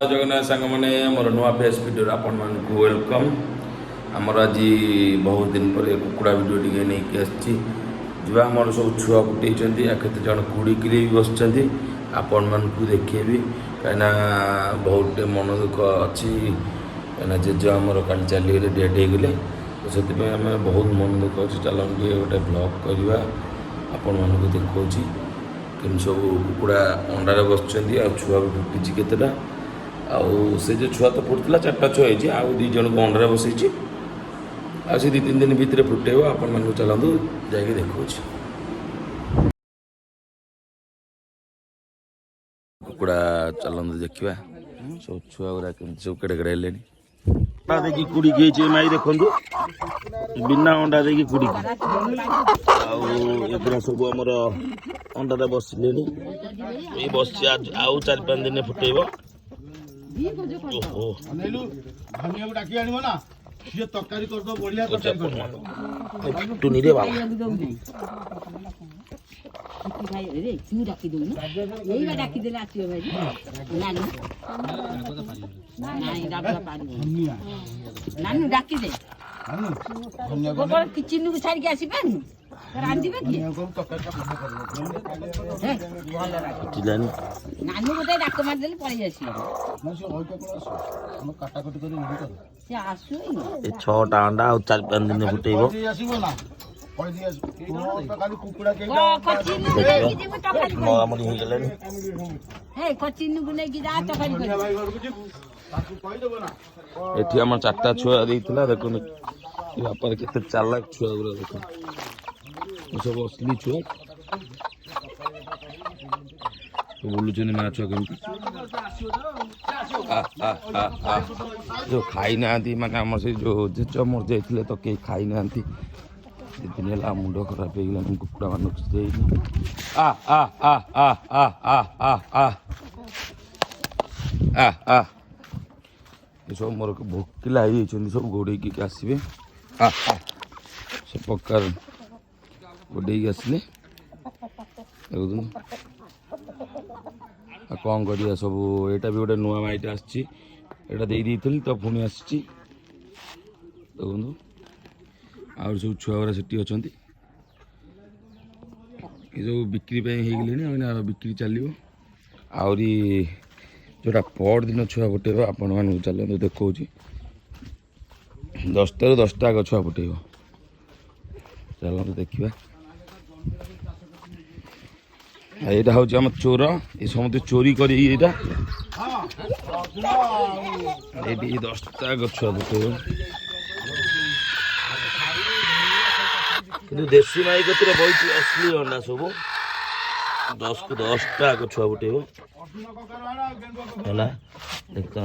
जगन्नाथ सांग मैंने मोर नुआ फेस भिडियो आपण मानक वेलकम। आमर आज बहुत दिन पर कुकुड़ा भिडियो टी नहीं आसवा आमर सब छुआ फुटे केत जन कुड़ी बस आपण मानक देखेबी कहीं बहुत मन दुख अच्छी कहीं जेज आमर का चलीगले डेथ हो गले तो से बहुत मन दुख अच्छे चलते गोटे ब्लॉग करवा आपण मानक देखा कमी सब कुकुड़ा अंडार बस छुआ भी फुटी केतटा आउ से जो छुआ तो फुटला 4टा छुआ होती आउ 2 जन को अंडार बसई आ 2-3 दिन भितर फुटेब आपण मानक चलतु जाकि देखा कुकुड़ा चलतु देखा सब छुआ गुरा कमी सब केड़े केड़े हेले देखी कुड़ी गई माई देखु बिना अंडा देखी कुड़ी आगुरा सब आमर अंडा बसिले बस आउ 4-5 दिन फुटेब। ओहो टुनी रे बाबा किचन को छाड़ी आसबे रांधिबे कि नानू गोटे डाक मारदेले पळै आसी से आसु ए 6टा अंडा और 4-5 दिन फुटेब। एठी हमर 4टा छुआ देइथिला देखो बापर केते चालाक छुआ गुरा देखो सब असली छुआ बोलुछन ना छुआ केमती जो खाई ना माने हमर से जो जेच मर जाइथिले तो के खाई ना दिन है मुंड खराब हो गला कुकुड़ा मान आ आ आ आ आ आ आ आ आ आ सब मोर भोकिला हो सब गोड़े की आसबे आ आ सब प्रकार गोड़े आसले कौन कर सब यहाँ भी गोटे नुआ माइट आसती तो पुणी आसी देखो आउ सब छुआ गुरा से अच्छा सब बिक्री हो बिक्री चलो आहरी जोटा पर दिन छुआ फुटेब आपण मानक चलते देखा 10टा ରୁ 10ଟା छुआ फुटेब चलते देखा यहाँ हूँ आम चोर ये समस्त चोरी कर 10टा छुआ फुटेब कि देशी माई कतरे बहुत असली अंडा सब 10 को 10टा छुआ फुटेब है देखता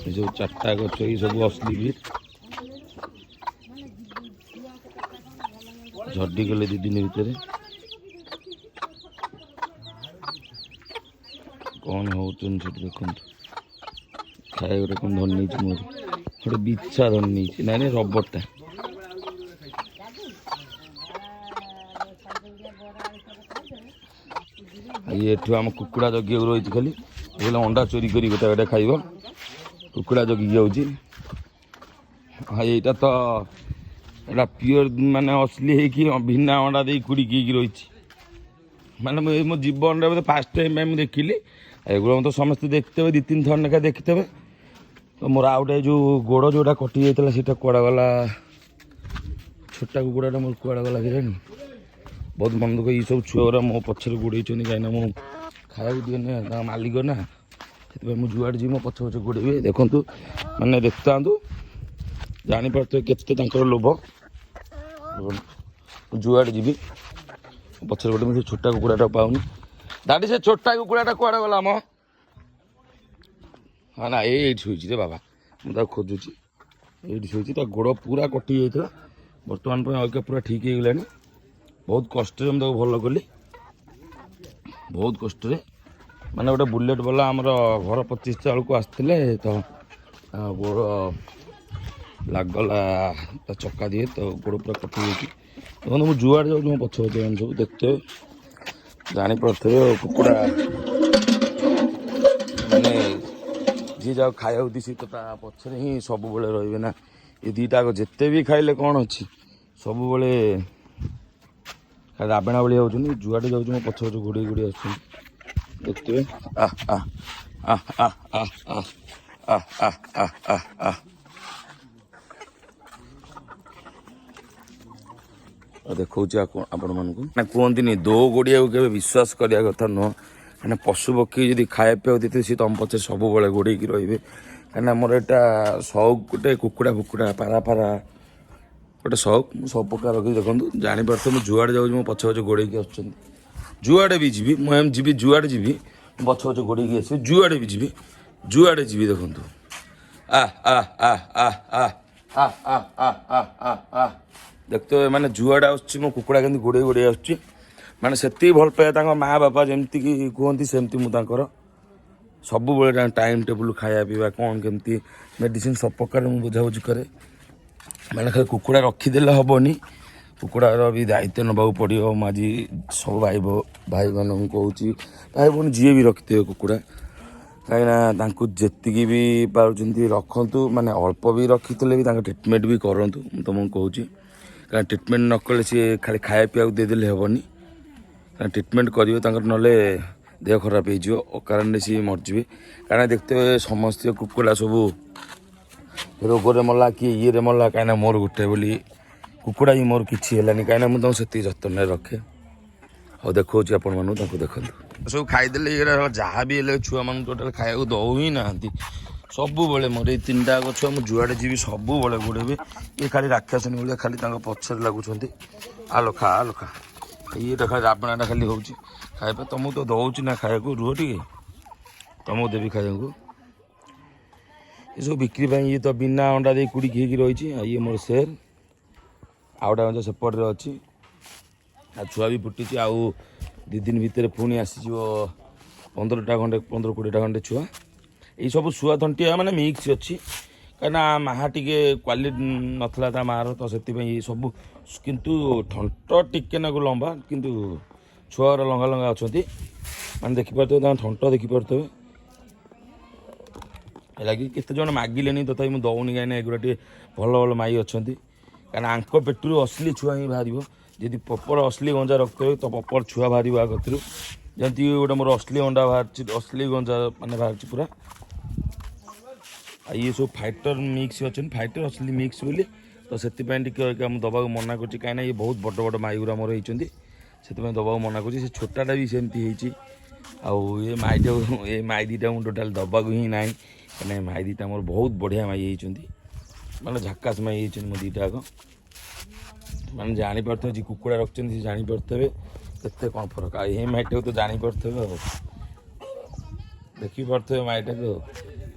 जो 4टा गछ ये सब असली भी झड़ी गले 2 दिन भितर कौन हो देखो खाए गोटे कौन धन नहीं मोर गोटे बिछा धन नहीं ना रबरटा ये आम कुकुड़ा जगी रही खाली अंडा चोरी कर गोटे गोटे खाइब कुकुड़ा जगी जाऊँगी हाँ यहाँ तो यहाँ प्योर माने असली है बिना अंडा दे कुड़ी रही माने मो जीवन में फास्ट टाइम देखिली एगुड़ा तो समस्त देखते हुए 2-3 थर लेखा देखते हुए तो मोर आउ गए जो गोड़ जोटा कटि जाता सीटा कड़ा गला छोटा कुकुड़ा मोर कड़ा गला कि बहुत मन दुख ये सब छुआ मो पचर गोड़े कहीं मु खाया दिए मालिक ना से जुआड़ जी मो पछ पछ गोड़े देखु मैंने देखता जापारे के लोभ जुआड़ जी पचर गोटे मुझे छोटा कुकुड़ा पाऊनी दादी से छोटा कुकुड़ा कड़े गला मो हाँ ना ये शुई रे बाबा मुझे खोजुची ये शुई गोड़ पूरा कटि जाता बर्तमान पर पूरा ठीक हो गलानी बहुत कष्ट मुझे भल कली बहुत कष्ट माने गोटे बुलेट वाला आमर घर 25 चाल को आसते तो गोड़ ଲାଗିଗଲା ତା ଚକା ଦିଏ ତ ଗୋଡ଼ ପୁରା କଟି ଯାଇଛି। ଦେଖନ୍ତୁ ମୁଁ ଯୁଆଡ଼େ ଯାଉଛି ମୋ ପଛ ପଛ ମାନେ ସବୁ ଦେଖୁଥିବେ ଜାଣିପାରୁଥିବେ ଆଉ କୁକୁଡ଼ା ମାନେ ଯିଏ ଯାହା ଖାଇବାକୁ ଦିସି ତ ତା ପଛରେ ହିଁ ସବୁବେଳେ ରହିବେ ନା। ଏ ଦୁଇଟା ଆଗ ଯେତେ ବି ଖାଇଲେ କ'ଣ ଅଛି ସବୁବେଳେ ରାବେଣା ଭଳି ହେଉଛନ୍ତି। ଯୁଆଡ଼େ ଯାଉଛି ମୋ ପଛ ପଛ ଘୋଡ଼େଇ ଘୋଡ଼େଇ ଆସୁଛନ୍ତି ଦେଖୁଥିବେ। ଦେଖାଉଛି ଆପଣମାନଙ୍କୁ ନା କୁହନ୍ତିନି ଦୋ ଗୋଡ଼ିଆକୁ କେବେ ବିଶ୍ୱାସ କରିବା କଥା ନୁହଁ। କାହିଁକିନା ପଶୁପକ୍ଷୀ ଯଦି ଖାଇବା ପିଇବାକୁ ଦେଇଥିବେ ସେ ତମ ପଛରେ ସବୁବେଳେ ଗୋଡ଼େଇକି ରହିବେ। କାହିଁକିନା ଆମର ଏଇଟା ସଉକ ଗୋଟେ କୁକୁଡ଼ା ଫୁକୁଡ଼ା ପାରା ଗୋଟେ ସଉକ। ମୁଁ ସବୁ ପ୍ରକାର ରଖିଛି ଦେଖନ୍ତୁ ଜାଣିପାରୁଥିବେ ମୁଁ ଯୁଆଡ଼େ ଯାଉଛି ମୋ ପଛ ପଛ ଗୋଡ଼େଇକି ଆସୁଛନ୍ତି। ଯୁଆଡ଼େ ବି ଯିବି ମୁଁ ଏମିତି ଯିବି ଯୁଆଡ଼େ ଯିବି ମୁଁ ପଛ ପଛ ଗୋଡ଼େଇକି ଆସିବି। ଯୁଆଡ଼େ ବି ଯିବି ଯୁଆଡ଼େ ଯିବି ଦେଖନ୍ତୁ ଦେଖୁଥିବେ ମାନେ ଯୁଆଡ଼େ ଆସୁଛି ମୋ କୁକୁଡ଼ା କେମିତି ଗୋଡ଼େଇ ଗୋଡ଼େଇ ଆସୁଛି। ମାନେ ସେତିକି ଭଲ ପାଇବା ତାଙ୍କ ମାଆ ବାପା ଯେମିତିକି କୁହନ୍ତି ସେମିତି ମୁଁ ତାଙ୍କର ସବୁବେଳେ ତାଙ୍କ ଟାଇମ୍ ଟେବୁଲ୍ ଖାଇବା ପିଇବା କ'ଣ କେମିତି ମେଡ଼ିସିନ ସବୁ ପ୍ରକାର ମୁଁ ବୁଝାବୁଝି କରେ। ମାନେ ଖାଲି କୁକୁଡ଼ା ରଖିଦେଲେ ହେବନି, କୁକୁଡ଼ାର ବି ଦାୟିତ୍ୱ ନେବାକୁ ପଡ଼ିବ। ମୁଁ ଆଜି ସବୁ ଭାଇମାନଙ୍କୁ କହୁଛି, ଭାଇ ଭଉଣୀ ଯିଏ ବି ରଖିଥିବେ କୁକୁଡ଼ା, କାହିଁକିନା ତାଙ୍କୁ ଯେତିକି ବି ପାରୁଛନ୍ତି ରଖନ୍ତୁ। ମାନେ ଅଳ୍ପ ବି ରଖିଥିଲେ ବି ତାଙ୍କ ଟ୍ରିଟମେଣ୍ଟ ବି କରନ୍ତୁ। ମୁଁ ତୁମକୁ କହୁଛି କାରଣ ଟ୍ରିଟମେଣ୍ଟ ନ କଲେ ସିଏ ଖାଲି ଖାଇବା ପିଇବାକୁ ଦେଇଦେଲେ ହେବନି। କାରଣ ଟ୍ରିଟମେଣ୍ଟ କରିବେ ତାଙ୍କର ନହେଲେ ଦେହ ଖରାପ ହେଇଯିବ ଅକାରଣରେ ସିଏ ମରିଯିବେ। କାରଣ ଦେଖୁଥିବେ ସମସ୍ତ କୁକୁଡ଼ା ସବୁ ରୋଗରେ ମଲା କିଏ ଇଏରେ ମଲା। କାହିଁକିନା ମୋର ଗୋଟେ ବୋଲି କୁକୁଡ଼ା ହିଁ ମୋର କିଛି ହେଲାନି, କାହିଁକିନା ମୁଁ ତାଙ୍କୁ ସେତିକି ଯତ୍ନରେ ରଖେ। ହଉ ଦେଖାଉଛି ଆପଣମାନଙ୍କୁ ତାଙ୍କୁ ଦେଖନ୍ତୁ ସବୁ ଖାଇଦେଲେ ଇଏ ଯାହା ବି ହେଲେ ଛୁଆମାନଙ୍କୁ ଟୋଟାଲ୍ ଖାଇବାକୁ ଦେଉ ହିଁ ନାହାନ୍ତି। ସବୁବେଳେ ମୋର ଏଇ ତିନିଟା ଛୁଆ ମୁଁ ଯୁଆଡ଼େ ଯିବି ସବୁବେଳେ ଗୋଡ଼େଇବେ। ଇଏ ଖାଲି ରାକ୍ଷାସନୀ ଭଳିଆ ଖାଲି ତାଙ୍କ ପଛରେ ଲାଗୁଛନ୍ତି। ଆଲୋ ଖା ଇଏଟା ଖାଲି ରାବଣାଟା ଖାଲି ହେଉଛି ଖାଇବା। ତମକୁ ତ ଦେଉଛି ନା ଖାଇବାକୁ, ରୁହ ଟିକେ ତମକୁ ଦେବି ଖାଇବାକୁ। ଏସବୁ ବିକ୍ରି ପାଇଁ ଇଏ ତ ବିନା ଅଣ୍ଡା ଦେଇ କୁଡ଼ିକି ହେଇକି ରହିଛି। ଆଉ ଇଏ ମୋର ସେଲ୍, ଆଉ ଗୋଟେ ମଧ୍ୟ ସେପଟରେ ଅଛି। ଆଉ ଛୁଆ ବି ଫୁଟିଛି, ଆଉ 2 ଦିନ ଭିତରେ ପୁଣି ଆସିଯିବ 15-20ଟା ଖଣ୍ଡେ ଛୁଆ। ଏଇସବୁ ଶୁଆ ଥଣ୍ଟିଆ ମାନେ ମିକ୍ସ ଅଛି। କାହିଁକିନା ମାହା ଟିକେ କ୍ୱାଲିଟି ନଥିଲା ତା ମାଆର, ତ ସେଥିପାଇଁ ଏଇ ସବୁ। କିନ୍ତୁ ଥଣ୍ଟ ଟିକେ ନାକୁ ଲମ୍ବା, କିନ୍ତୁ ଛୁଆର ଲଙ୍ଗା ଲଙ୍ଗା ଅଛନ୍ତି। ମାନେ ଦେଖିପାରୁଥିବେ ତାଙ୍କ ଥଣ୍ଟ ଦେଖିପାରୁଥିବେ। ହେଲାକି କେତେ ଜଣ ମାଗିଲେନି ତଥାପି ମୁଁ ଦେଉନି, କାହିଁକିନା ଏଗୁଡ଼ା ଟିକେ ଭଲ ଭଲ ମାଇ ଅଛନ୍ତି। କାହିଁକିନା ଆଙ୍କ ପେଟରୁ ଅସଲି ଛୁଆ ହିଁ ବାହାରିବ। ଯଦି ପ୍ରପର ଅସଲି ଗଞ୍ଜା ରଖିଥିବେ ତ ପ୍ରପର ଛୁଆ ବାହାରିବ ଆ କତିରୁ। ଯେମିତି ଗୋଟେ ମୋର ଅସଲି ଅଣ୍ଡା ବାହାରିଛି, ଅସଲି ଗଞ୍ଜା ମାନେ ବାହାରିଛି ପୁରା। ଆଉ ଇଏ ସବୁ ଫାଇଟର ମିକ୍ସ ଅଛନ୍ତି, ଫାଇଟର ଅସଲି ମିକ୍ସ ବୋଲି। ତ ସେଥିପାଇଁ ଟିକେ ମୁଁ ଦେବାକୁ ମନା କରୁଛି, କାହିଁକିନା ଇଏ ବହୁତ ବଡ଼ ବଡ଼ ମାଇଗୁରା ମୋର ହେଇଛନ୍ତି, ସେଥିପାଇଁ ଦେବାକୁ ମନା କରୁଛି। ସେ ଛୋଟାଟା ବି ସେମିତି ହେଇଛି। ଆଉ ଏ ମାଇ ଦୁଇଟା ମୁଁ ଟୋଟାଲ୍ ଦେବାକୁ ହିଁ ନାହିଁ, କାହିଁକିନା ଏ ମାଇ ଦୁଇଟା ମୋର ବହୁତ ବଢ଼ିଆ ମାଇ ହେଇଛନ୍ତି। ମାନେ ଝାକାସ ମାଇ ହେଇଛନ୍ତି ମୋ ଦୁଇଟା ଯାକ। ମାନେ ଜାଣିପାରୁଥିବେ ଯିଏ କୁକୁଡ଼ା ରଖିଛନ୍ତି ସେ ଜାଣିପାରୁଥିବେ କେତେ କ'ଣ ଫରକ। ଆଉ ଏ ମାଇଟାକୁ ତ ଜାଣିପାରୁଥିବେ, ଆଉ ଦେଖିପାରୁଥିବେ ମାଇଟାକୁ।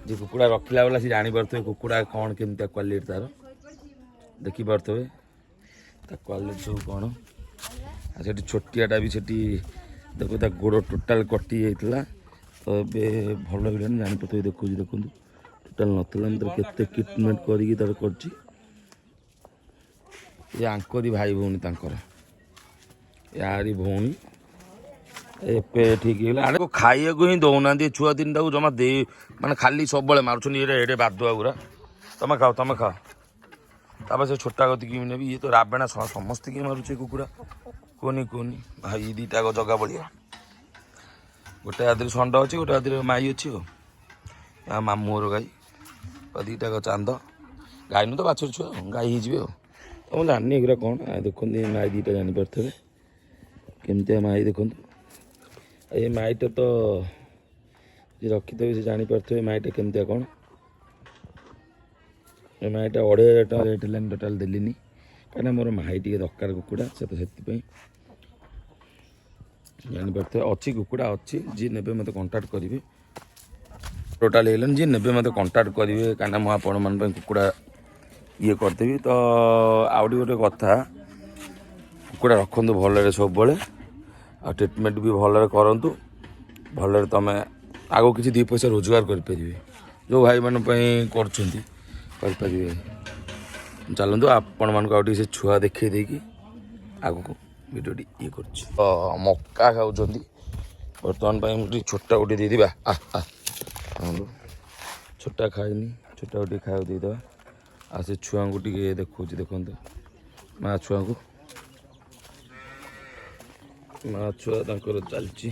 ଯିଏ କୁକୁଡ଼ା ରଖିଲା ବାଲା ସେ ଜାଣିପାରୁଥିବେ କୁକୁଡ଼ା କ'ଣ କେମିତିଆ କ୍ୱାଲିଟି ତା'ର, ଦେଖିପାରୁଥିବେ ତା କ୍ୱାଲିଟି ସବୁ କ'ଣ। ଆଉ ସେଠି ଛୋଟିଆଟା ବି ସେଠି ଦେଖୁ ତା ଗୋଡ଼ ଟୋଟାଲ୍ କଟି ଯାଇଥିଲା, ତ ଏବେ ଭଲ ହେଇଗଲାଣି ଜାଣିପାରୁଥିବେ। ଦେଖନ୍ତୁ ଟୋଟାଲ୍ ନଥିଲା, ମୁଁ ତାର କେତେ ଟ୍ରିଟମେଣ୍ଟ କରିକି ତାର କରିଛି। ଏ ଆଙ୍କରି ଭାଇ ଭଉଣୀ ତାଙ୍କର, ୟାରି ଭଉଣୀ ଏବେ ଠିକ୍ ହେଇଗଲା। ଆରେ ଖାଇବାକୁ ହିଁ ଦେଉନାହାନ୍ତି ଛୁଆ ତିନିଟାକୁ ଜମା ମାନେ ଖାଲି ସବୁବେଳେ ମାରୁଛନ୍ତି। ଏଡ଼େ ବାଦୁଆ ଗୁରା। ତମେ ଖାଅ ତାପରେ ସେ ଛୋଟା କତିକି ନେବି। ଇଏ ତ ରାବେଣା ସମସ୍ତେ କିଏ ମାରୁଛି କୁକୁଡ଼ା, କୁହନି ଭାଇ ଦୁଇଟା ଜଗା ବଳିଆ। ଗୋଟେ ହାତରେ ଷଣ୍ଢ ଅଛି, ଗୋଟେ ହାତରେ ମାଇ ଅଛି। ଆଉ ମାମୁଁ ଘର ଗାଈ, ଦୁଇଟା ଚାନ୍ଦ ଗାଈ ନୁହେଁ ତ ବାଛୁରୀ ଛୁଆ, ଗାଈ ହେଇଯିବେ। ଆଉ ମୁଁ ଜାଣିନି ଏଗୁରା କ'ଣ। ଦେଖନ୍ତୁ ଏ ମାଇ ଦୁଇଟା ଜାଣିପାରୁଥିବେ କେମିତିଆ ମାଇ ଦେଖନ୍ତୁ। ଏ ମାଇଟା ତ ଯିଏ ରଖିଥିବେ ସେ ଜାଣିପାରୁଥିବେ ମାଇଟା କେମିତିଆ କ'ଣ। ଏ ମାଇଟା 2500 ଟଙ୍କା ରେଟ୍ ହେଲାନି, ଟୋଟାଲ୍ ଦେଲିନି, କାହିଁକିନା ମୋର ମାଇ ଟିକେ ଦରକାର କୁକୁଡ଼ା, ସେଥିପାଇଁ। ଜାଣିପାରୁଥିବେ ଅଛି କୁକୁଡ଼ା ଅଛି, ଯିଏ ନେବେ ମୋତେ କଣ୍ଟାକ୍ଟ କରିବେ। ଟୋଟାଲ୍ ହେଇଗଲାନି, ଯିଏ ନେବେ ମୋତେ କଣ୍ଟାକ୍ଟ କରିବେ, କାହିଁକିନା ମୁଁ ଆପଣମାନଙ୍କ ପାଇଁ କୁକୁଡ଼ା ଇଏ କରିଦେବି। ତ ଆଉ ଗୋଟେ କଥା, କୁକୁଡ଼ା ରଖନ୍ତୁ ଭଲରେ ସବୁବେଳେ, ଆଉ ଟ୍ରିଟମେଣ୍ଟ ବି ଭଲରେ କରନ୍ତୁ। ଭଲରେ ତୁମେ ଆଗକୁ କିଛି 2 ପଇସା ରୋଜଗାର କରିପାରିବେ। ଯେଉଁ ଭାଇମାନଙ୍କ ପାଇଁ କରୁଛନ୍ତି କରିପାରିବେ। चलतु आपण मानक आउ से छुआ देखी देकी आगको भिडियोटी ये कर मक्का खाऊँ बर्तमान मुझे छोटा गोटे देदेबा छोटा खाइनी छोटा गोटे खाऊ देदेबा आ से छुआ को टे देखा देखो माँ छुआ को माँ छुआ तर चलती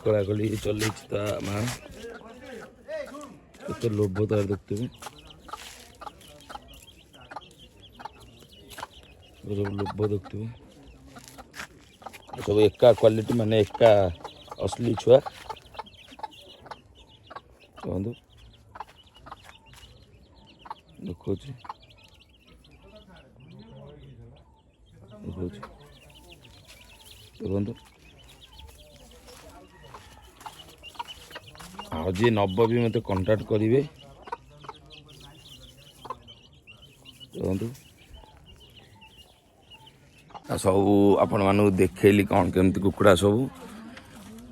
कलाकली चल माँ तो लोभ तार देखते लोभ देखते सब एका क्वालिटी माने एका असली छुआ कहतु देखो देखो आज नब भी मत कंटाक्ट करेंगे देखो सब आपण मानू देखली कौन केमती कुकुड़ा सब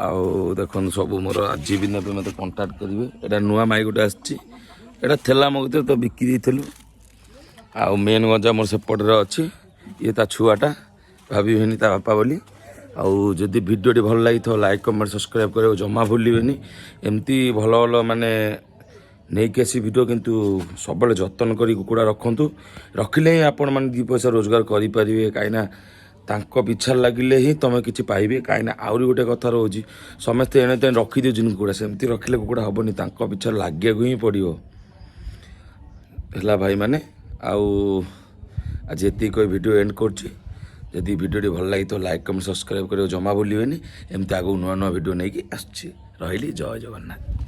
आउ देख सब मोर आज भी ने मत कंटाक्ट करेंगे एटा नुआ माई गोटे आसला मो तो बिक्री देलु आ मेन गंजा मोर सेपटे अच्छी ये ता छुआटा भाभी ता बापा बोली आउ जदि भिडियोटी भल लगी लाइक कमेंट सब्सक्राइब करे जमा भूलिबेनी एमती भल भल माने नहीं कि आसी भिडियो किंतु सब जतन करी कुकुड़ा रखंतु रखिले ही आपण माने 2 पैसा रोजगार करि परिबे काइना तांको पिछा लगिले ही तमे किछि पाइबे काइना आउरी गोटे कथा रोजी समस्त एने तेन रखि दियो जिन कुकुड़ा सेमती रखिले कुकुड़ा हबनी तांको पिछा लागिया ही पड़ियो हला भाई माने आउ आज एति कोई वीडियो एंड करछि जदि वीडियो भल लगी तो लाइक कमेंट सब्सक्राइब करियो जमा भूलिबेनी एमती आगु नुआ नुआ वीडियो नहीं कि आछि रहिली जय जगन्नाथ।